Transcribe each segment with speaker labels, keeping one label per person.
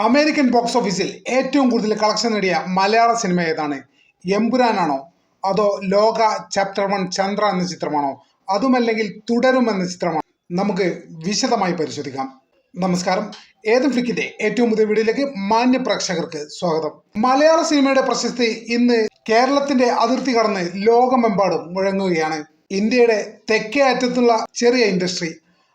Speaker 1: American box ഓഫീസിൽ ഏറ്റവും കൂടുതൽ കളക്ഷൻ നേടിയ മലയാള സിനിമ ഏതാണ്? എമ്പുരാനാണോ? അതോ ലോക ചാപ്റ്റർ 1 ചന്ദ്ര എന്ന ചിത്രമാണോ? അതുമല്ലെങ്കിൽ തുടരും എന്ന ചിത്രമാണോ? നമുക്ക് വിശദമായി പരിശോധിക്കാം. നമസ്കാരം. ഏതും ഫ്ലിക്കിന്റെ ഏറ്റവും പുതിയ വീഡിയോയിലേക്ക് മാന്യ പ്രേക്ഷകർക്ക് സ്വാഗതം. മലയാള സിനിമയുടെ പ്രശസ്തി ഇന്ന് കേരളത്തിന്റെ അതിർത്തി കടന്ന് ലോകമെമ്പാടും മുഴങ്ങുകയാണ്. ഇന്ത്യയുടെ തെക്കേ അറ്റത്തുള്ള ചെറിയ ഇൻഡസ്ട്രി,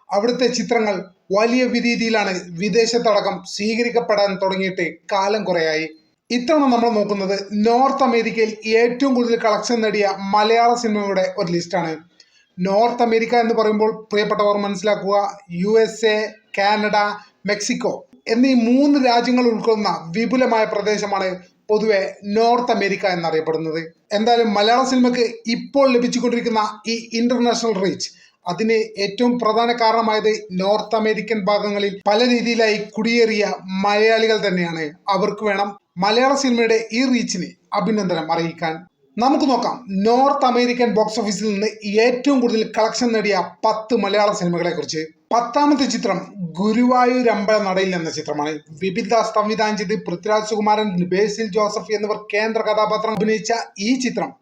Speaker 1: അവിടുത്തെ ചിത്രങ്ങൾ വലിയ രീതിയിലാണ് വിദേശത്തടക്കം സ്വീകരിക്കപ്പെടാൻ തുടങ്ങിയിട്ട് കാലം കുറയായി. ഇത്തവണ നമ്മൾ നോക്കുന്നത് നോർത്ത് അമേരിക്കയിൽ ഏറ്റവും കൂടുതൽ കളക്ഷൻ നേടിയ മലയാള സിനിമയുടെ ഒരു ലിസ്റ്റാണ്. നോർത്ത് അമേരിക്ക എന്ന് പറയുമ്പോൾ പ്രിയപ്പെട്ടവർ മനസ്സിലാക്കുക, USA, കാനഡ, മെക്സിക്കോ എന്നീ 3 രാജ്യങ്ങൾ ഉൾക്കൊള്ളുന്ന വിപുലമായ പ്രദേശമാണ് പൊതുവെ നോർത്ത് അമേരിക്ക എന്നറിയപ്പെടുന്നത്. എന്തായാലും മലയാള സിനിമയ്ക്ക് ഇപ്പോൾ ലഭിച്ചുകൊണ്ടിരിക്കുന്ന ഈ ഇന്റർനാഷണൽ റീച്ച്, അതിന് ഏറ്റവും പ്രധാന കാരണമായത് നോർത്ത് അമേരിക്കൻ ഭാഗങ്ങളിൽ പല രീതിയിലായി കുടിയേറിയ മലയാളികൾ തന്നെയാണ്. അവർക്ക് വേണം മലയാള സിനിമയുടെ ഈ റീച്ചിന് അഭിനന്ദനം അറിയിക്കാൻ. നമുക്ക് നോക്കാം നോർത്ത് അമേരിക്കൻ ബോക്സ് ഓഫീസിൽ നിന്ന് ഏറ്റവും കൂടുതൽ കളക്ഷൻ നേടിയ 10 മലയാള സിനിമകളെ കുറിച്ച്. 10ാമത്തെ ചിത്രം ഗുരുവായൂർ അമ്പല നടയിൽ എന്ന ചിത്രമാണ്. വിപിൻ ദാസ് സംവിധാനം ചെയ്ത് പൃഥ്വിരാജ് സുകുമാരൻ, ബേസിൽ ജോസഫ് എന്നിവർ കേന്ദ്ര കഥാപാത്രം അഭിനയിച്ച ഈ ചിത്രം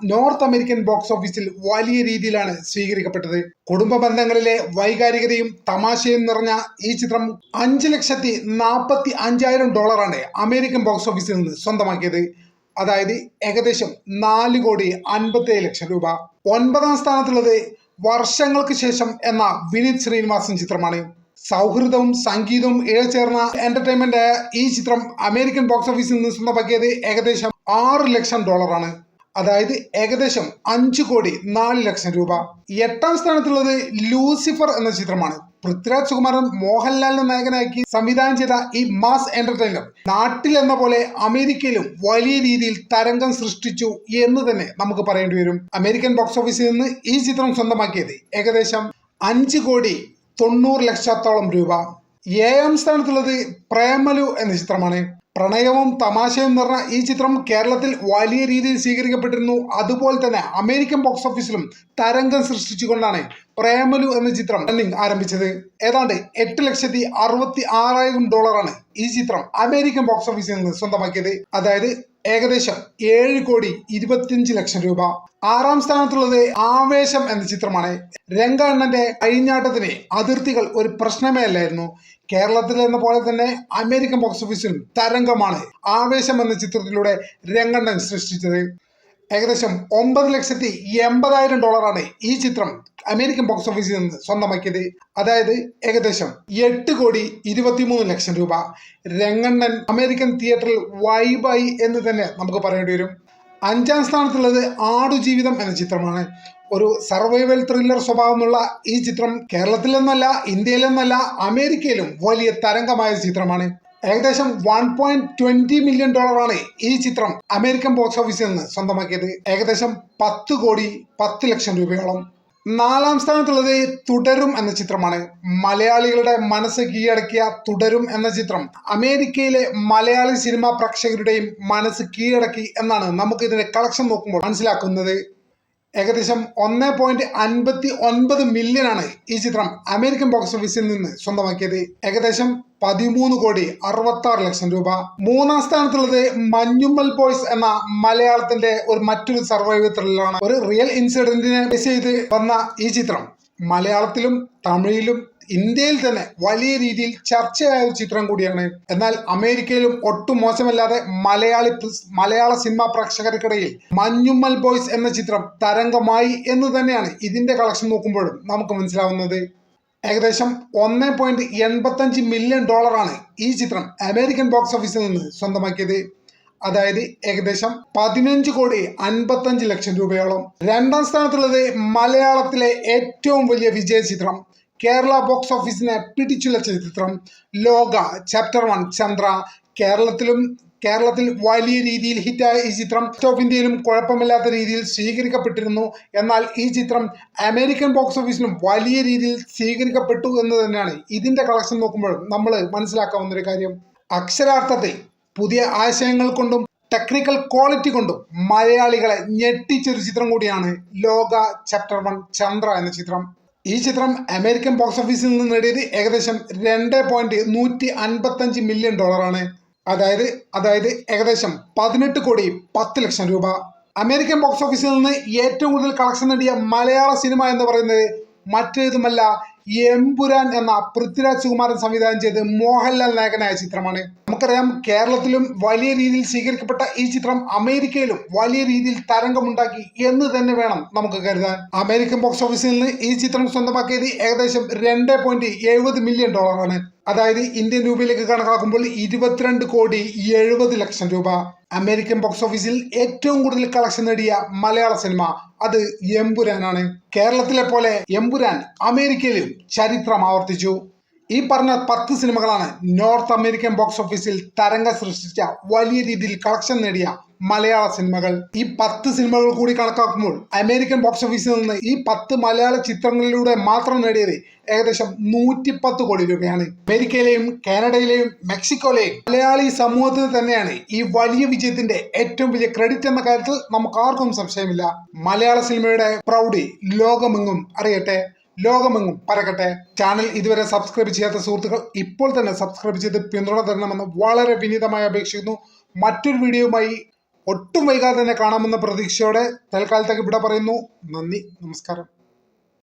Speaker 1: നോർത്ത് അമേരിക്കൻ ബോക്സ് ഓഫീസിൽ വലിയ രീതിയിലാണ് സ്വീകരിക്കപ്പെട്ടത്. കുടുംബ ബന്ധങ്ങളിലെ വൈകാരികതയും തമാശയും നിറഞ്ഞ ഈ ചിത്രം $5,45,000 അമേരിക്കൻ ബോക്സ് ഓഫീസിൽ നിന്ന് സ്വന്തമാക്കിയത്. അതായത് ഏകദേശം 4,57,00,000 രൂപ. 9ാം സ്ഥാനത്തുള്ളത് വർഷങ്ങൾക്ക് ശേഷം എന്ന വിനീത് ശ്രീനിവാസൻ ചിത്രമാണ്. സൗഹൃദവും സംഗീതവും ഇഴചേർന്ന എന്റർടൈൻമെന്റ് ആയ ഈ ചിത്രം അമേരിക്കൻ ബോക്സ് ഓഫീസിൽ നിന്ന് സ്വന്തമാക്കിയത് ഏകദേശം $6,00,000 ആണ്. അതായത് ഏകദേശം 5,04,00,000 രൂപ. 8ാം സ്ഥാനത്തുള്ളത് ലൂസിഫർ എന്ന ചിത്രമാണ്. പൃഥ്വിരാജ് സുകുമാരൻ മോഹൻലാലിനെ നായകനാക്കി സംവിധാനം ചെയ്ത ഈ മാസ് എന്റർടൈനർ നാട്ടിൽ എന്ന പോലെ അമേരിക്കയിലും വലിയ രീതിയിൽ തരംഗം സൃഷ്ടിച്ചു എന്ന് തന്നെ നമുക്ക് പറയേണ്ടി വരും. അമേരിക്കൻ ബോക്സ് ഓഫീസിൽ നിന്ന് ഈ ചിത്രം സ്വന്തമാക്കിയത് ഏകദേശം 5,90,00,000 രൂപ. 7ാം സ്ഥാനത്തുള്ളത് പ്രേമലു എന്ന ചിത്രമാണ്. പ്രണയവും തമാശയും നിറഞ്ഞ ഈ ചിത്രം കേരളത്തിൽ വലിയ രീതിയിൽ സ്വീകരിക്കപ്പെട്ടിരുന്നു. അതുപോലെ തന്നെ അമേരിക്കൻ ബോക്സ് ഓഫീസിലും തരംഗം സൃഷ്ടിച്ചുകൊണ്ടാണ് പ്രേമലു എന്ന ചിത്രം റണ്ണിംഗ് ആരംഭിച്ചത്. ഏതാണ്ട് $8,66,000 ആണ് ഈ ചിത്രം അമേരിക്കൻ ബോക്സ് ഓഫീസിൽ നിന്ന് സ്വന്തമാക്കിയത്. അതായത് ഏകദേശം $7,25,00,000 രൂപ. 6ാം സ്ഥാനത്തുള്ളത് ആവേശം എന്ന ചിത്രമാണ്. രംഗണ്ണന്റെ അഴിഞ്ഞാട്ടത്തിന് അതിർത്തികൾ ഒരു പ്രശ്നമേ അല്ലായിരുന്നു. കേരളത്തിൽ എന്ന പോലെ തന്നെ അമേരിക്കൻ ബോക്സ് ഓഫീസിലും തരംഗമാണ് ആവേശം എന്ന ചിത്രത്തിലൂടെ രംഗണ്ണൻ സൃഷ്ടിച്ചത്. ഏകദേശം $9,80,000 ആണ് ഈ ചിത്രം അമേരിക്കൻ ബോക്സ് ഓഫീസിൽ നിന്ന് സ്വന്തമാക്കിയത്. അതായത് ഏകദേശം $8,23,00,000 രൂപ. രംഗണ്ണൻ അമേരിക്കൻ തിയേറ്ററിൽ വൈബായി എന്ന് തന്നെ നമുക്ക് പറയേണ്ടി വരും. 5ാം സ്ഥാനത്തുള്ളത് ആടുജീവിതം എന്ന ചിത്രമാണ്. ഒരു സർവൈവൽ ത്രില്ലർ സ്വഭാവമുള്ള ഈ ചിത്രം കേരളത്തിലെന്നല്ല, ഇന്ത്യയിലെന്നല്ല, അമേരിക്കയിലും വലിയ തരംഗമായ ചിത്രമാണ്. ഏകദേശം $1.20 million ആണ് ഈ ചിത്രം അമേരിക്കൻ ബോക്സ് ഓഫീസിൽ നിന്ന് സ്വന്തമാക്കിയത്. ഏകദേശം 10,10,00,000 രൂപയോളം. 4ാം സ്ഥാനത്തുള്ളത് തുടരും എന്ന ചിത്രമാണ്. മലയാളികളുടെ മനസ്സ് കീഴടക്കിയ തുടരും എന്ന ചിത്രം അമേരിക്കയിലെ മലയാളി സിനിമാ പ്രേക്ഷകരുടെയും മനസ്സ് കീഴടക്കി എന്നാണ് നമുക്ക് ഇതിന്റെ കളക്ഷൻ നോക്കുമ്പോൾ മനസ്സിലാക്കുന്നത്. ഏകദേശം 1.59 million ആണ് ഈ ചിത്രം അമേരിക്കൻ ബോക്സ് ഓഫീസിൽ നിന്ന് സ്വന്തമാക്കിയത്. ഏകദേശം $13,66,00,000 രൂപ. 3ാം സ്ഥാനത്തുള്ളത് മഞ്ഞുമ്മൽ ബോയ്സ് എന്ന മലയാളത്തിന്റെ മറ്റൊരു സർവൈവൽ ത്രില്ലറാണ്. ഒരു റിയൽ ഇൻസിഡന്റിനെ ബേസ് ചെയ്ത് വന്ന ഈ ചിത്രം മലയാളത്തിലും തമിഴിലും ഇന്ത്യയിൽ തന്നെ വലിയ രീതിയിൽ ചർച്ചയായ ഒരു ചിത്രം കൂടിയാണ്. എന്നാൽ അമേരിക്കയിലും ഒട്ടും മോശമല്ലാതെ മലയാള സിനിമാ പ്രേക്ഷകർക്കിടയിൽ മഞ്ഞുമ്മൽ ബോയ്സ് എന്ന ചിത്രം തരംഗമായി എന്ന് തന്നെയാണ് ഇതിന്റെ കളക്ഷൻ നോക്കുമ്പോഴും നമുക്ക് മനസ്സിലാവുന്നത്. ഏകദേശം $1.85 million ആണ് ഈ ചിത്രം അമേരിക്കൻ ബോക്സ് ഓഫീസിൽ നിന്ന് സ്വന്തമാക്കിയത്. അതായത് ഏകദേശം $15,55,00,000 രൂപയോളം. 2ാം സ്ഥാനത്തുള്ളത് മലയാളത്തിലെ ഏറ്റവും വലിയ വിജയ ചിത്രം, കേരള ബോക്സ് ഓഫീസിനെ പിടിച്ചുലച്ച ചിത്രം ലോക ചാപ്റ്റർ 1 ചന്ദ്ര. കേരളത്തിൽ വലിയ രീതിയിൽ ഹിറ്റായ ഈ ചിത്രം ഓഫ് ഇന്ത്യയിലും കുഴപ്പമില്ലാത്ത രീതിയിൽ സ്വീകരിക്കപ്പെട്ടിരുന്നു. എന്നാൽ ഈ ചിത്രം അമേരിക്കൻ ബോക്സ് ഓഫീസിലും വലിയ രീതിയിൽ സ്വീകരിക്കപ്പെട്ടു എന്ന് തന്നെയാണ് ഇതിന്റെ കളക്ഷൻ നോക്കുമ്പോൾ നമ്മൾ മനസ്സിലാക്കാവുന്ന ഒരു കാര്യം. അക്ഷരാർത്ഥത്തിൽ പുതിയ ആശയങ്ങൾ കൊണ്ടും ടെക്നിക്കൽ ക്വാളിറ്റി കൊണ്ടും മലയാളികളെ ഞെട്ടിച്ചൊരു ചിത്രം കൂടിയാണ് ലോക ചാപ്റ്റർ 1 ചന്ദ്ര എന്ന ചിത്രം. ഈ ചിത്രം അമേരിക്കൻ ബോക്സ് ഓഫീസിൽ നിന്ന് നേടിയത് ഏകദേശം 2.155 മില്യൺ ഡോളറാണ്. അതായത് ഏകദേശം 18,10,00,000 രൂപ. അമേരിക്കൻ ബോക്സ് ഓഫീസിൽ നിന്ന് ഏറ്റവും കൂടുതൽ കളക്ഷൻ നേടിയ മലയാള സിനിമ എന്ന് പറയുന്നത് മറ്റേതുമല്ല, എമ്പുരാൻ എന്ന പൃഥ്വിരാജ് സുകുമാരൻ സംവിധാനം ചെയ്ത് മോഹൻലാൽ നായകനായ ചിത്രമാണ്. നമുക്കറിയാം, കേരളത്തിലും വലിയ രീതിയിൽ സ്വീകരിക്കപ്പെട്ട ഈ ചിത്രം അമേരിക്കയിലും വലിയ രീതിയിൽ തരംഗമുണ്ടാക്കി എന്ന് തന്നെ വേണം നമുക്ക് കരുതാൻ. അമേരിക്കൻ ബോക്സ് ഓഫീസിൽ നിന്ന് ഈ ചിത്രം സ്വന്തമാക്കിയത് ഏകദേശം 2.70 മില്യൺ ഡോളറാണ്. അതായത് ഇന്ത്യൻ രൂപയിലേക്ക് കണക്കാക്കുമ്പോൾ 22,70,00,000 രൂപ. അമേരിക്കൻ ബോക്സ് ഓഫീസിൽ ഏറ്റവും കൂടുതൽ കളക്ഷൻ നേടിയ മലയാള സിനിമ അത് എമ്പുരാനാണ്. കേരളത്തിലെ പോലെ എമ്പുരാൻ അമേരിക്കയിലും ചരിത്രം ആവർത്തിച്ചു. ഈ പറഞ്ഞ 10 സിനിമകളാണ് നോർത്ത് അമേരിക്കൻ ബോക്സ് ഓഫീസിൽ തരംഗം സൃഷ്ടിച്ച വലിയ രീതിയിൽ കളക്ഷൻ നേടിയ മലയാള സിനിമകൾ. ഈ 10 സിനിമകൾ കൂടി കണക്കാക്കുമ്പോൾ അമേരിക്കൻ ബോക്സ് ഓഫീസിൽ നിന്ന് ഈ 10 മലയാള ചിത്രങ്ങളിലൂടെ മാത്രം നേടിയത് ഏകദേശം 110 കോടി രൂപയാണ്. അമേരിക്കയിലെയും കാനഡയിലെയും മെക്സിക്കോയിലെയും മലയാളി സമൂഹത്തിന് തന്നെയാണ് ഈ വലിയ വിജയത്തിന്റെ ഏറ്റവും വലിയ ക്രെഡിറ്റ് എന്ന കാര്യത്തിൽ നമുക്ക് ആർക്കും സംശയമില്ല. മലയാള സിനിമയുടെ പ്രൗഢി ലോകമെങ്ങും അറിയട്ടെ, ലോകമെങ്ങും പരക്കട്ടെ. ചാനൽ ഇതുവരെ സബ്സ്ക്രൈബ് ചെയ്യാത്ത സുഹൃത്തുക്കൾ ഇപ്പോൾ തന്നെ സബ്സ്ക്രൈബ് ചെയ്ത് പിന്തുണ തരണമെന്ന് വളരെ വിനീതമായി അപേക്ഷിക്കുന്നു. മറ്റൊരു വീഡിയോയുമായി ഒട്ടും വൈകാതെ തന്നെ കാണാമെന്ന പ്രതീക്ഷയോടെ തൽക്കാലത്തേക്ക് വിട പറയുന്നു. നന്ദി, നമസ്കാരം.